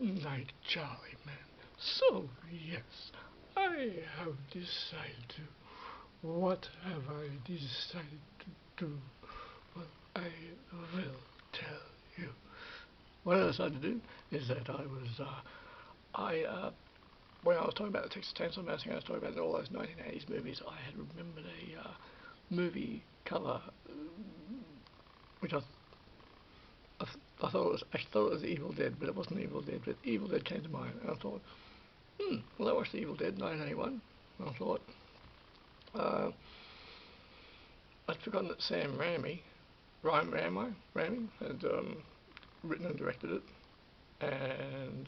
Good night, Charlie, man. So, yes, I have decided to. What have I decided to do? Well, I will tell you. What I decided to do is that when I was talking about the Texas Chainsaw Massacre, I was talking about all those 1980s movies. I had remembered a movie cover, which I thought it was, I thought it was Evil Dead, but it wasn't Evil Dead. But Evil Dead came to mind, and I thought, well, I watched Evil Dead 1981, and I thought, I'd forgotten that Sam Raimi, had written and directed it, and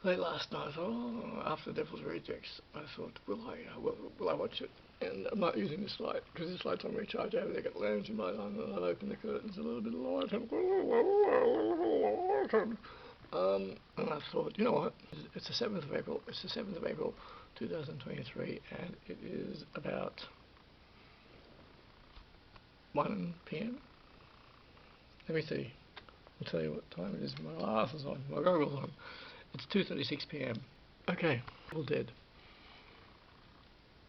late last night, I thought, after Devil's Rejects, I thought, will I watch it? And I'm not using this light, because this light's on recharge over there, got the lantern light on, and I've opened the curtains a little bit of light, and I thought, you know what, it's the 7th of April, 2023, and it is about 1 p.m. Let me see, I'll tell you what time it is, my glasses on, my goggles on. It's 2:36 p.m. Okay, Evil Dead.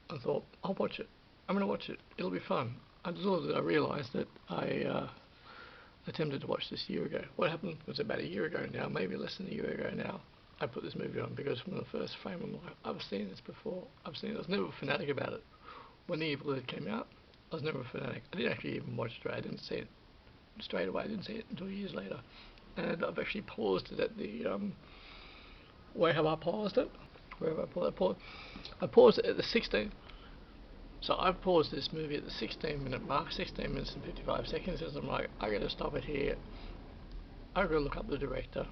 I thought, I'll watch it. I'm going to watch it. It'll be fun. I realised that I attempted to watch this a year ago. What happened was about a year ago now, maybe less than a year ago now, I put this movie on because from the first frame I'm like, I've seen this before. I was never a fanatic about it. When the Evil Dead came out, I was never a fanatic. I didn't actually even watch it. I didn't see it straight away. I didn't see it until years later. And I've actually paused it at the where have I paused it? Where have I paused? I paused it at the 16th. So I've paused this movie at the 16-minute mark, 16 minutes and 55 seconds, as I'm like, I gotta stop it here. I gotta look up the director,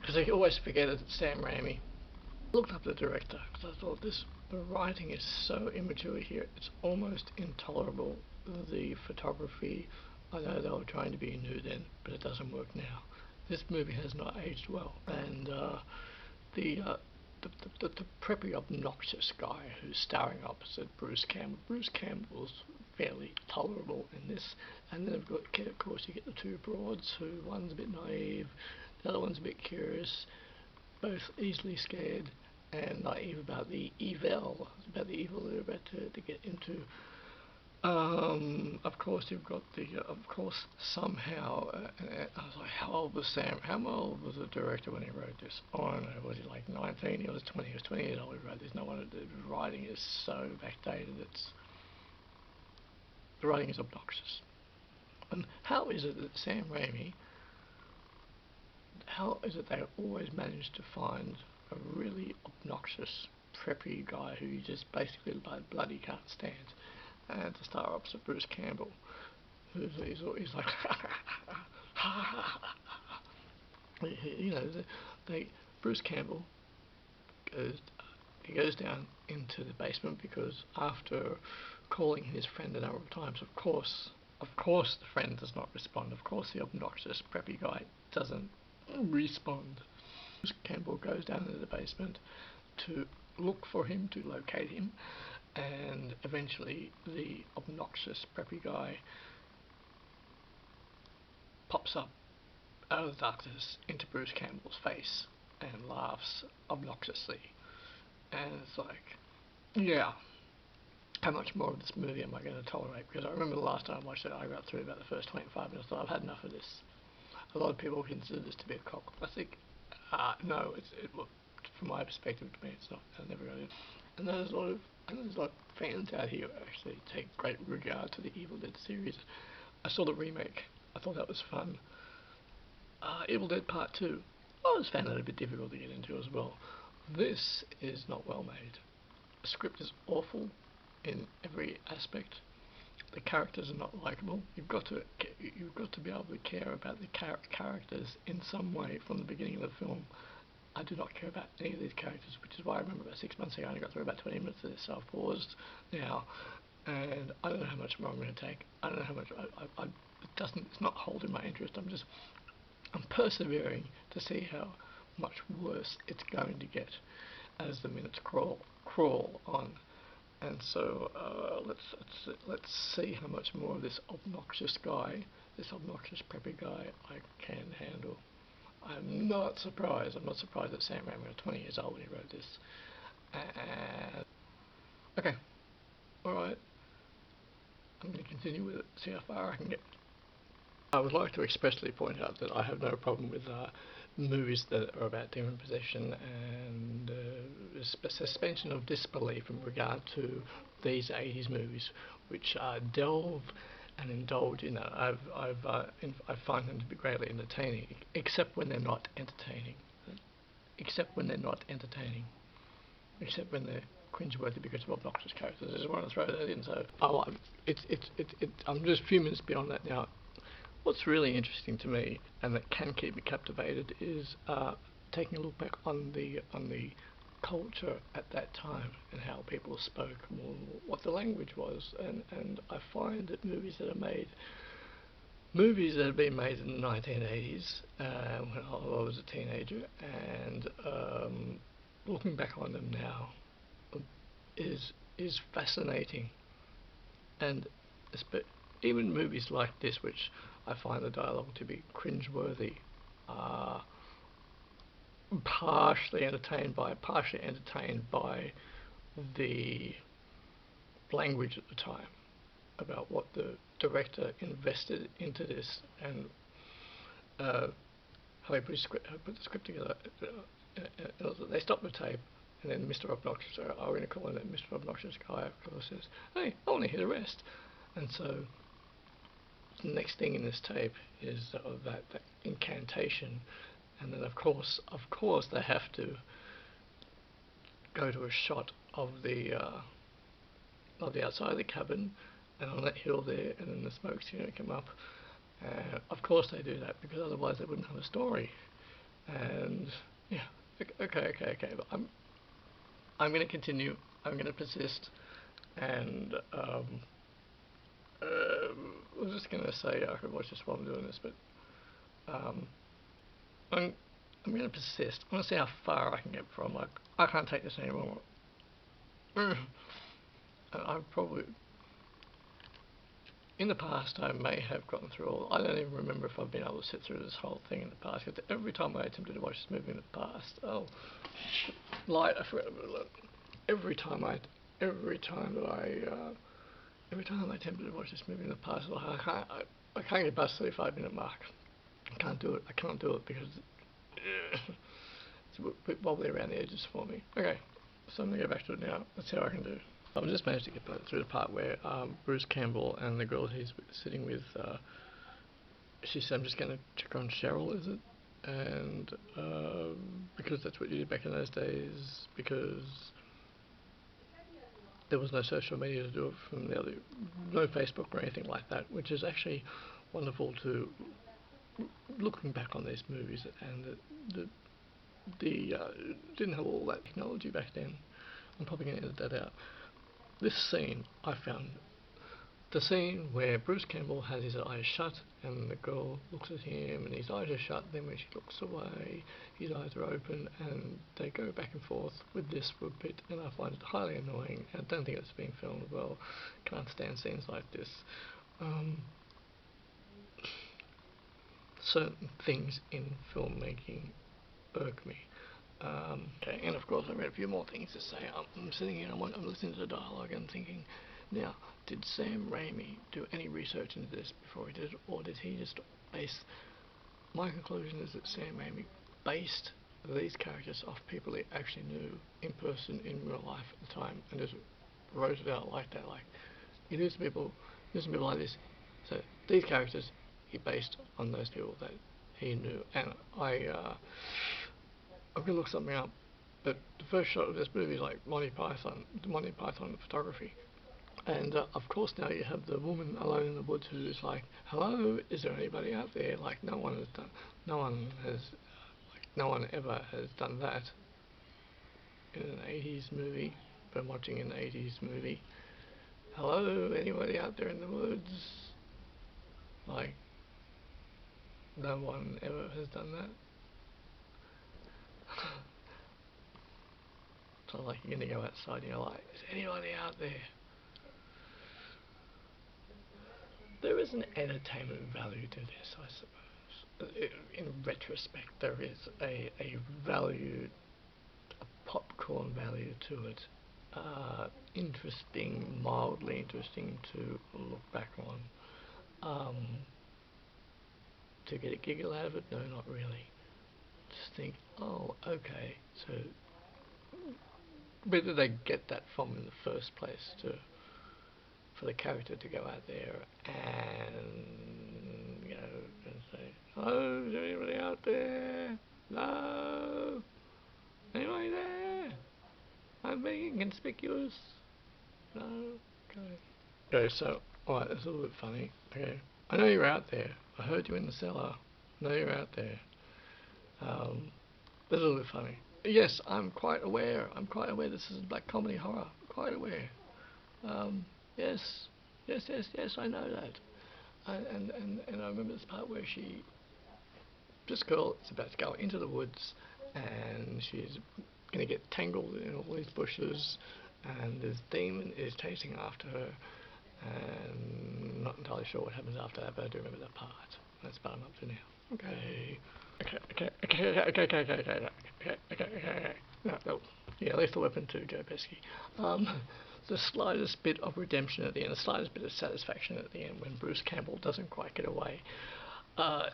because I always forget that it's Sam Raimi. I looked up the director because I thought the writing is so immature here. It's almost intolerable. The photography, I know they were trying to be new then, but it doesn't work now. This movie has not aged well, and the preppy, obnoxious guy who's starring opposite Bruce Campbell. Bruce Campbell's fairly tolerable in this, and then of course you get the two broads who one's a bit naive, the other one's a bit curious, both easily scared and naive about the evil they're about to get into. Of course, you've got of course, somehow, I was like, how old was the director when he wrote this? Oh, I don't know, was he like 19? He was 20 years old when he wrote this. No wonder the writing is so backdated. The writing is obnoxious. And how is it that how is it they always manage to find a really obnoxious, preppy guy who you just basically bloody can't stand? And the star opposite Bruce Campbell, he's like, you know, Bruce Campbell goes down into the basement because after calling his friend a number of times, of course the friend does not respond. Of course the obnoxious preppy guy doesn't respond. Bruce Campbell goes down into the basement to look for him, to locate him, and eventually the obnoxious preppy guy pops up out of the darkness into Bruce Campbell's face and laughs obnoxiously. And it's like, yeah, how much more of this movie am I going to tolerate? Because I remember the last time I watched it, I got through about the first 25 minutes, I thought, I've had enough of this. A lot of people consider this to be a cock. I think, no, from my perspective, to me, it's not. I never got it. And there's a lot of fans out here who actually take great regard to the Evil Dead series. I saw the remake. I thought that was fun. Evil Dead Part 2. I always found that a bit difficult to get into as well. This is not well made. The script is awful in every aspect. The characters are not likable. You've got to be able to care about the characters in some way from the beginning of the film. I do not care about any of these characters, which is why I remember about 6 months ago I only got through about 20 minutes of this, so I've paused now, and I don't know how much more I'm going to take. I don't know how much. It's not holding my interest. I'm persevering to see how much worse it's going to get as the minutes crawl on. And so let's see how much more of this obnoxious preppy guy I can handle. I'm not surprised. I'm not surprised that Sam Raimi was 20 years old when he wrote this. Okay, alright. I'm going to continue with it, see how far I can get. I would like to expressly point out that I have no problem with movies that are about demon possession and suspension of disbelief in regard to these 80s movies, which delve and indulge in that. I find them to be greatly entertaining, except when they're not entertaining. Except when they're not entertaining. Except when they're cringeworthy because of obnoxious characters. I just want to throw that in. So I'm just a few minutes beyond that now. What's really interesting to me and that can keep me captivated is taking a look back on the culture at that time and how people spoke, what the language was, and I find that movies that have been made in the 1980s when I was a teenager, and looking back on them now is fascinating, and even movies like this, which I find the dialogue to be cringeworthy, partially entertained by the language at the time about what the director invested into this, and how he put the script together. They stop the tape, and then Mr. Obnoxious, I'm going to call him Mr. Obnoxious guy, of course, says, "Hey, I want to hear the rest." And so the next thing in this tape is that incantation, and then of course they have to go to a shot of the outside of the cabin, and on that hill there, and then the smoke's going to come up. Of course they do that because otherwise they wouldn't have a story. And yeah, okay. But I'm going to continue. I'm going to persist, and I was just going to say I could watch this while I'm doing this, but I'm going to persist. I'm going to see how far I can get from. Like, I can't take this anymore. I probably, in the past, I may have gotten through all. I don't even remember if I've been able to sit through this whole thing in the past. Because every time I attempted to watch this movie in the past, I forgot about it. Every time I attempted to watch this movie in the past, I can't get past the 35-minute mark. I can't do it. Because it's a bit wobbly around the edges for me. Okay, so I'm going to go back to it now. Let's see how I can do. I've just managed to get through the part where Bruce Campbell and the girl he's sitting with, she said, "I'm just going to check on Cheryl, is it?" And because that's what you did back in those days, because there was no social media to do it from the other, no Facebook or anything like that, which is actually wonderful to looking back on these movies, and the didn't have all that technology back then. I'm probably going to edit that out. This scene, I found the scene where Bruce Campbell has his eyes shut and the girl looks at him and his eyes are shut, then when she looks away his eyes are open, and they go back and forth with this for a bit, and I find it highly annoying. I don't think it's been filmed well. Can't stand scenes like this. Certain things in filmmaking irk me. Okay, and of course I've got a few more things to say. I'm sitting here, I'm listening to the dialogue and thinking, now, did Sam Raimi do any research into this before he did it, or did he just base... My conclusion is that Sam Raimi based these characters off people he actually knew in person, in real life at the time, and just wrote it out like that. Like, he knew some people like this, so these characters he based on those people that he knew. And I'm going to look something up, but the first shot of this movie is like Monty Python photography. And of course now you have the woman alone in the woods who's like, "Hello, is there anybody out there?" Like no one ever has done that in an 80s movie. But I'm watching an 80s movie. "Hello, anybody out there in the woods?" Like, no one ever has done that. So like you're gonna go outside and you're like, "Is anybody out there?" There is an entertainment value to this, I suppose. in retrospect, there is a value, a popcorn value to it. Interesting, mildly interesting to look back on. Um, to get a giggle out of it? No, not really. Just think, oh, okay, so where did they get that from in the first place for the character to go out there and, and say, hello, is there anybody out there? No? Anybody there? I'm being inconspicuous? No? Okay. Okay, so, alright, that's a little bit funny. Okay. I know you're out there. I heard you in the cellar. I know you're out there. That's a little bit funny. Yes, I'm quite aware. I'm quite aware this is black comedy horror. Quite aware. Yes, yes, I know that. And I remember this part where this girl is about to go into the woods, and she's going to get tangled in all these bushes, and this demon is chasing after her, and I'm not entirely sure what happens after that, but I do remember that part. That's about I'm up to now. Okay. Okay. No. Yeah, Lethal Weapon 2, Joe Pesci. The slightest bit of redemption at the end, the slightest bit of satisfaction at the end when Bruce Campbell doesn't quite get away. A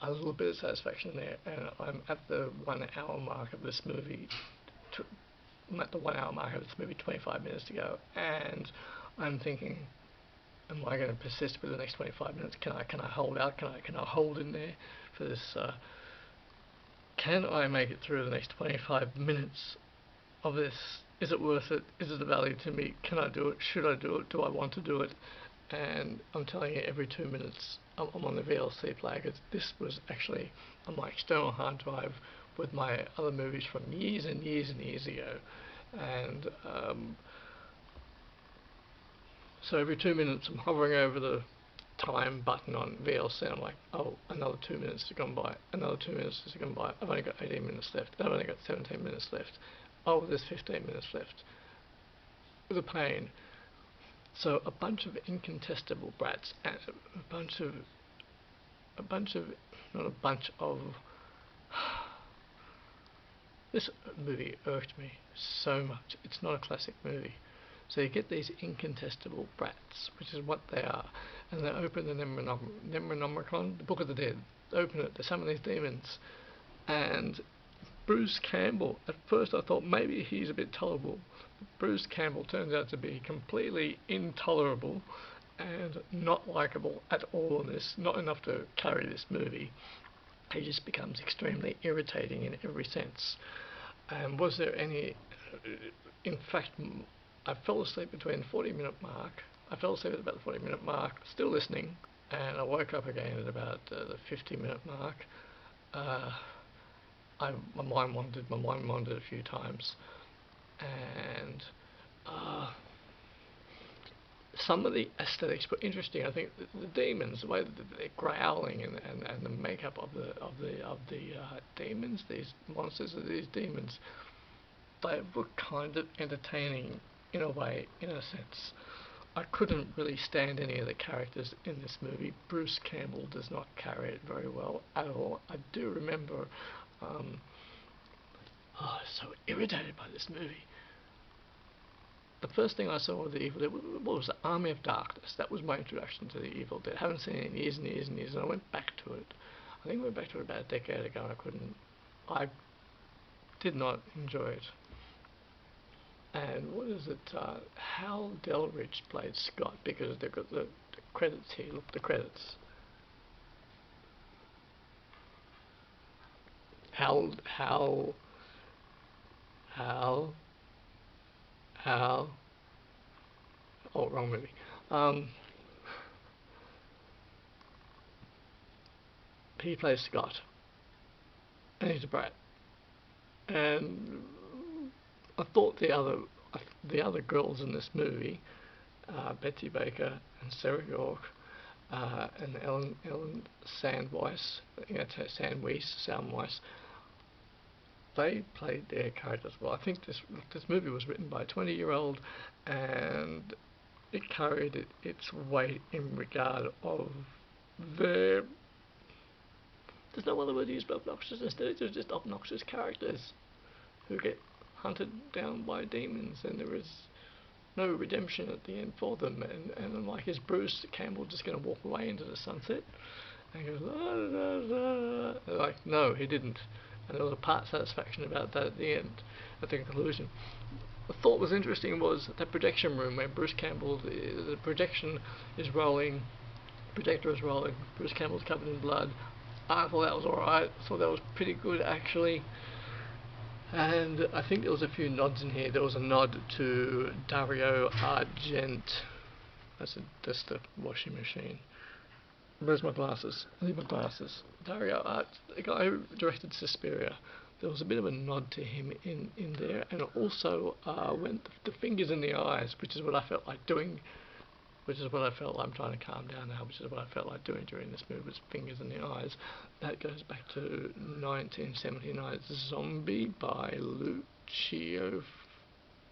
little bit of satisfaction there, and I'm at the 1 hour mark of this movie. I'm at the 1 hour mark of this movie, 25 minutes to go, and I'm thinking, am I going to persist for the next 25 minutes? Can I hold out? Can I hold in there for this? Can I make it through the next 25 minutes of this? Is it worth it? Is it a value to me? Can I do it? Should I do it? Do I want to do it? And I'm telling you, every 2 minutes I'm on the VLC player. This was actually on my external hard drive with my other movies from years and years and years ago, and so every 2 minutes I'm hovering over the time button on VLC. I'm like, oh, another 2 minutes has gone by, another 2 minutes has gone by. I've only got 18 minutes left. I've only got 17 minutes left. Oh, there's 15 minutes left. The pain. So a bunch of incontestable brats, and not a bunch of. This movie irked me so much. It's not a classic movie. So you get these incontestable brats, which is what they are, and they open the Necronomicon, the Book of the Dead. They open it, they summon these demons, and Bruce Campbell, at first I thought maybe he's a bit tolerable. Bruce Campbell turns out to be completely intolerable and not likable at all in this, not enough to carry this movie. He just becomes extremely irritating in every sense. And was there any, in fact, I fell asleep between the 40-minute mark. I fell asleep at about the 40-minute mark, still listening, and I woke up again at about the 50-minute mark. My mind wandered a few times, and some of the aesthetics were interesting. I think the demons, the way that they're growling, and the makeup of the demons, these monsters, these demons, they were kind of entertaining in a way, in a sense. I couldn't really stand any of the characters in this movie. Bruce Campbell does not carry it very well at all. I do remember, so irritated by this movie. The first thing I saw of the Evil Dead was the Army of Darkness. That was my introduction to the Evil Dead. I haven't seen it in years and years and years, and I went back to it. I think I went back to it about a decade ago, and I did not enjoy it. And what is it? Hal Delridge played Scott, because they've got the credits here. Look, the credits. Hal. Oh, wrong movie. He plays Scott, and he's a brat. And I thought the other girls in this movie, Betsy Baker and Sarah York, and Ellen Sandweiss, Sandweiss, they played their characters well. I think this movie was written by a 20-year-old, and it carried its weight in regard of there's no other word to use but obnoxious. Instead, they're just obnoxious characters who get hunted down by demons, and there is no redemption at the end for them. And I'm like, is Bruce Campbell just going to walk away into the sunset? And he goes, la, la, la. They're like, no, he didn't. And there was a part satisfaction about that at the end, at the conclusion. The thought was interesting was that projection room where Bruce Campbell, the projection is rolling, projector is rolling, Bruce Campbell's covered in blood. I thought that was alright. I thought that was pretty good actually. And I think there was a few nods in here. There was a nod to Dario Argent. That's the washing machine. Where's my glasses? I need my glasses. Dario Art, the guy who directed Suspiria. There was a bit of a nod to him in there, and also when the fingers in the eyes, which is what I felt like doing, which is what I felt like, I'm trying to calm down now, which is what I felt like doing during this movie, was fingers in the eyes. That goes back to 1979's Zombie by Lucio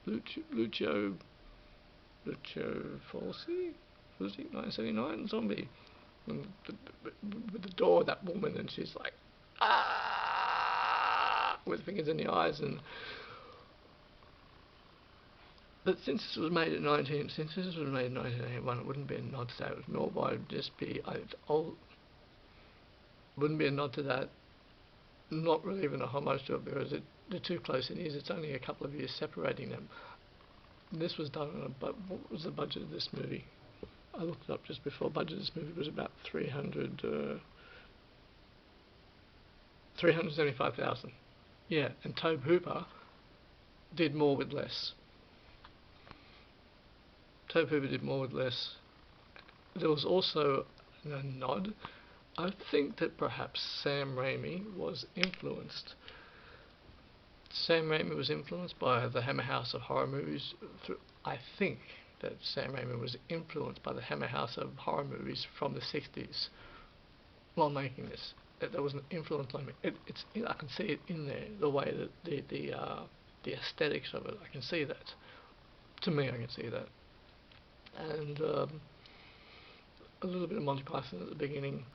Fulci? Was it 1979 Zombie? With the door, that woman, and she's like, ah, with fingers in the eyes. And but since this was made in 1981, it wouldn't be a nod to that. It was more by just be wouldn't be a nod to that. Not really even a homage to it, because they're too close in years. It's only a couple of years separating them. This was done on what was the budget of this movie? I looked it up just before. Budget of this movie was about 375,000. Yeah, and Tobe Hooper did more with less. Tobe Hooper did more with less. There was also a nod. I think that perhaps Sam Raimi was influenced. Sam Raimi was influenced by the Hammer House of horror movies. I think that Sam Raimi was influenced by the Hammer House of horror movies from the 60s while making this. There was an influence on me. I can see it in there, the way that the aesthetics of it. I can see that. To me, I can see that. And a little bit of Monty Python at the beginning.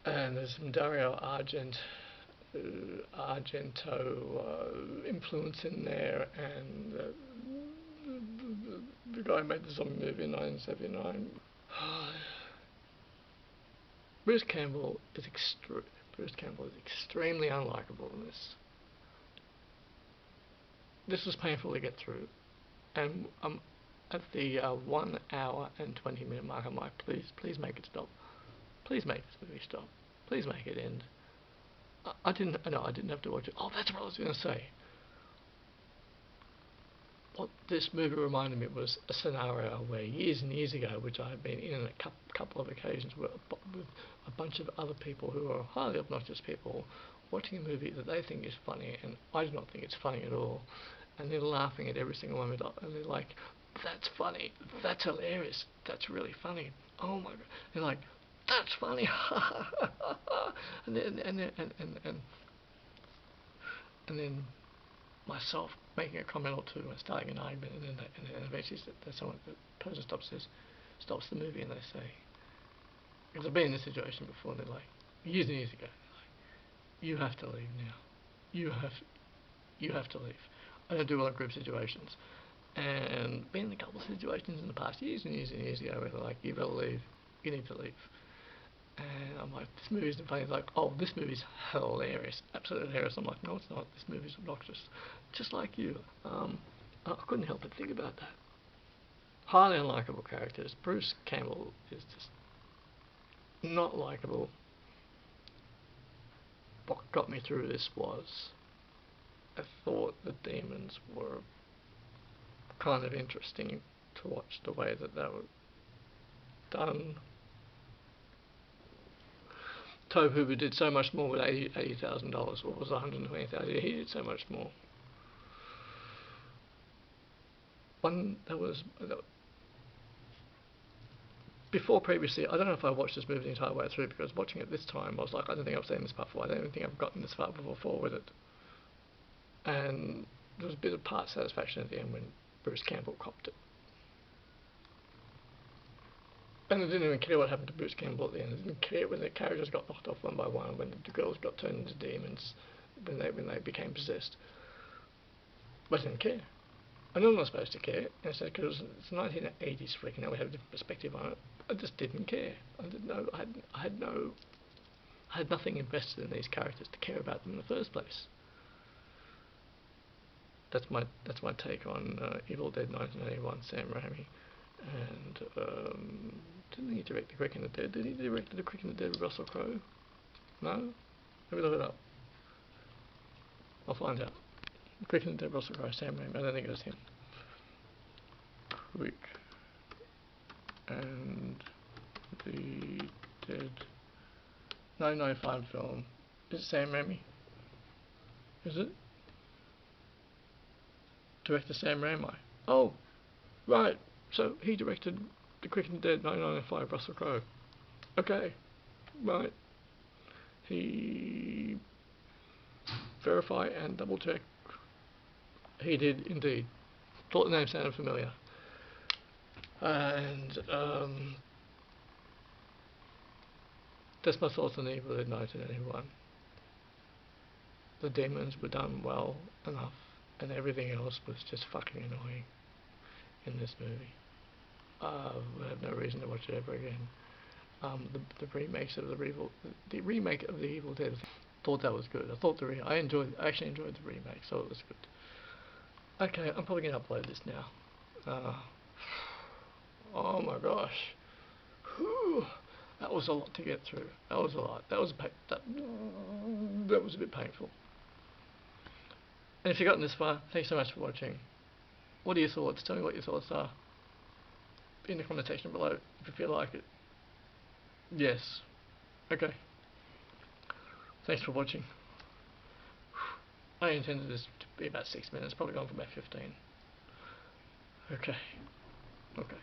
And there's some Dario Argento influence in there, and the guy who made the zombie movie in 1979. Bruce Campbell is extremely unlikable in this. This was painful to get through, and at the 1 hour and 20-minute mark, I'm like, please make it stop. Please make this movie stop. Please make it end. I didn't have to watch it. Oh, that's what I was going to say. What this movie reminded me was a scenario where years and years ago, which I had been in a couple of occasions with a bunch of other people who are highly obnoxious people, watching a movie that they think is funny, and I do not think it's funny at all, and they're laughing at every single moment, and they're like, that's funny, that's hilarious, that's really funny, oh my god, they're like, that's funny, and then myself making a comment or two and starting an argument, and then eventually the person stops the movie, and they say, because I've been in this situation before, and they're like, years and years ago, they're like, you have to leave now, you have to leave. I don't do well in group situations, and been in a couple of situations in the past years and years and years ago where they're like, you better leave, you need to leave. And I'm like, this movie isn't funny. It's like, oh, this movie's hilarious, absolutely hilarious. I'm like, no, it's not. This movie's obnoxious, just like you. I couldn't help but think about that. Highly unlikable characters. Bruce Campbell is just not likable. What got me through this was I thought the demons were kind of interesting to watch, the way that they were done. Tobe Hooper did so much more with $80,000, or was it $120,000? He did so much more. One that was before previously. I don't know if I watched this movie the entire way through, because watching it this time, I was like, I don't think I've seen this part before. I don't think I've gotten this far before with it. And there was a bit of part satisfaction at the end when Bruce Campbell copped it. And I didn't even care what happened to Bruce Campbell at the end. I didn't care when the characters got knocked off one by one, when the girls got turned into demons, when they became possessed. But I didn't care. I know I'm not supposed to care, because it's a 1980s flick, and now we have a different perspective on it. I just didn't care. I didn't know. I had nothing invested in these characters to care about them in the first place. That's my take on Evil Dead 1981, Sam Raimi. And didn't he direct The Quick and the Dead? Did he direct The Quick and the Dead with Russell Crowe? No? Let me look it up. I'll find out. The Quick and the Dead, Russell Crowe, Sam Raimi. I don't think it was him. Quick and the Dead 1995 film. Is it Sam Raimi? Is it? Director Sam Raimi. Oh, right. So he directed The Quick and the Dead 1995, Russell Crowe. Okay, right. He verify and double check. He did indeed. Thought the name sounded familiar. And that's my thoughts on Evil Dead 1981. The demons were done well enough, and everything else was just fucking annoying in this movie. I have no reason to watch it ever again. The remakes of the remake of the Evil Dead, thought that was good. I actually enjoyed the remake, so it was good. Okay, I'm probably gonna upload this now. Oh my gosh, whew, that was a lot to get through. That was a lot. That was a bit painful. And if you've gotten this far, thanks so much for watching. What are your thoughts? Tell me what your thoughts are in the comment section below if you feel like it. Yes. Okay. Thanks for watching. I intended this to be about 6 minutes, probably gone for about 15. Okay. Okay.